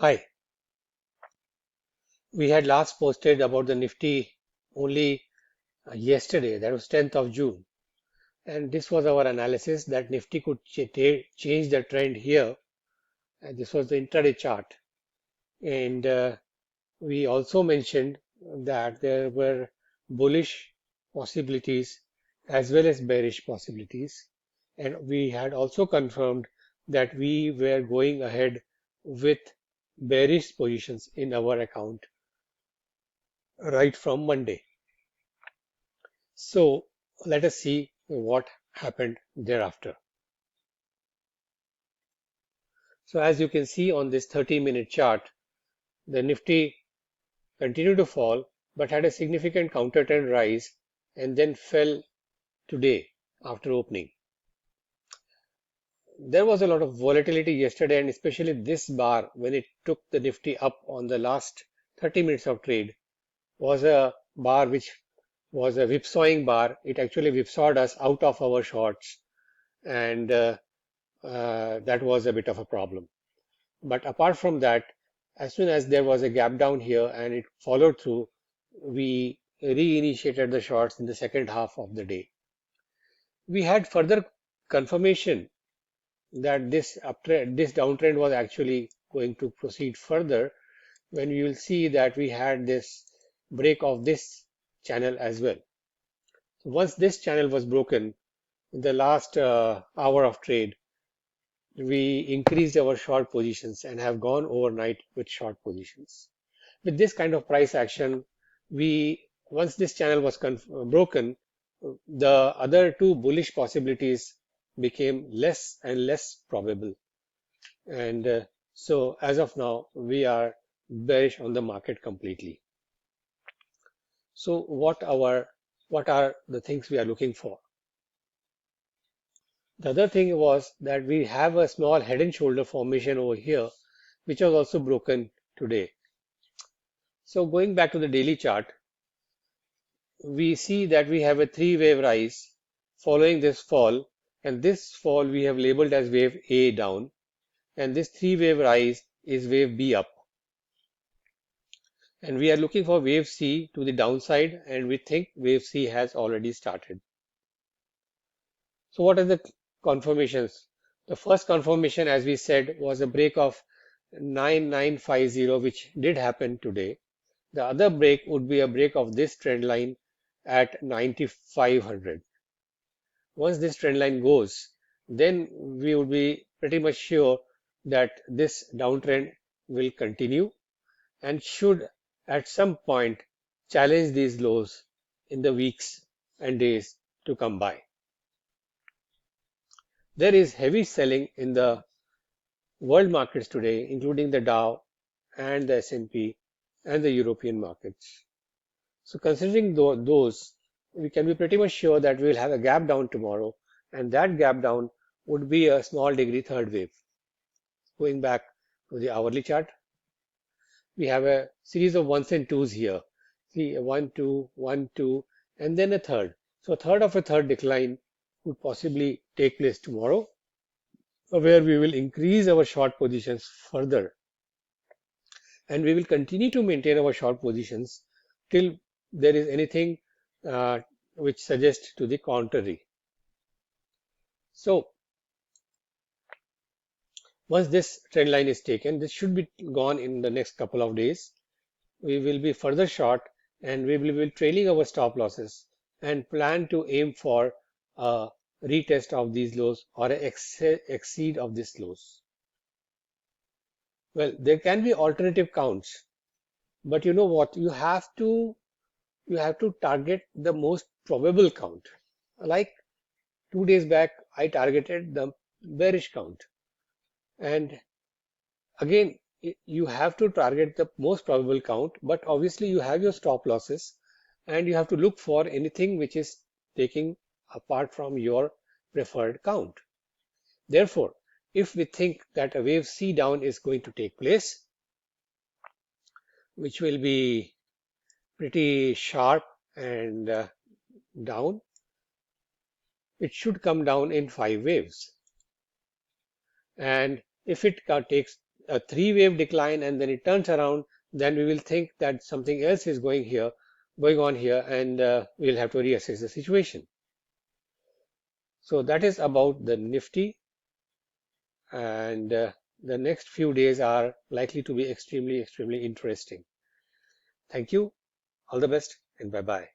Hi, we had last posted about the Nifty only yesterday, that was 10th of June. And this was our analysis that Nifty could change the trend here. And this was the intraday chart. And we also mentioned that there were bullish possibilities as well as bearish possibilities. And we had also confirmed that we were going ahead with bearish positions in our account right from Monday. So let us see what happened thereafter. So as you can see on this 30-minute chart, the Nifty continued to fall but had a significant counter trend rise and then fell today after opening. There was a lot of volatility yesterday, and especially this bar when it took the Nifty up on the last 30 minutes of trade was a bar which was a whipsawing bar. It actually whipsawed us out of our shorts, and that was a bit of a problem. But apart from that, as soon as there was a gap down here and it followed through, we reinitiated the shorts in the second half of the day. We had further confirmation that this downtrend was actually going to proceed further when we will see that we had this break of this channel as well. So once this channel was broken in the last hour of trade, we increased our short positions and have gone overnight with short positions. With this kind of price action, once this channel was broken, the other two bullish possibilities became less and less probable. And so as of now, we are bearish on the market completely. So what are the things we are looking for? The other thing was that we have a small head and shoulder formation over here, which was also broken today. So going back to the daily chart, we see that we have a three-wave rise following this fall, and this fall we have labeled as wave A down, and this three-wave rise is wave B up. And we are looking for wave C to the downside, and we think wave C has already started. So what are the confirmations? The first confirmation, as we said, was a break of 9950, which did happen today. The other break would be a break of this trend line at 9500. Once this trend line goes, then we would be pretty much sure that this downtrend will continue and should at some point challenge these lows in the weeks and days to come by. There is heavy selling in the world markets today, including the Dow and the S&P and the European markets. So considering those, we can be pretty much sure that we will have a gap down tomorrow, and that gap down would be a small degree third wave. Going back to the hourly chart, we have a series of ones and twos here. See, 1, 2, 1, 2, and then a third. So a third of a third decline would possibly take place tomorrow, where we will increase our short positions further. And we will continue to maintain our short positions till there is anything which suggests to the contrary. So once this trend line is taken, this should be gone in the next couple of days. We will be further short and we will be trailing our stop losses and plan to aim for a retest of these lows or an exceed of these lows. Well, there can be alternative counts, but you know what? You have to target the most probable count. Like 2 days back, I targeted the bearish count. And again, you have to target the most probable count, but obviously you have your stop losses and you have to look for anything which is taking apart from your preferred count. Therefore, if we think that a wave C down is going to take place, which will be pretty sharp and down, it should come down in 5 waves. And if it takes a three-wave decline and then it turns around, then we will think that something else is going on here, and we'll have to reassess the situation. So that is about the Nifty, and the next few days are likely to be extremely interesting. Thank you. All the best and bye bye.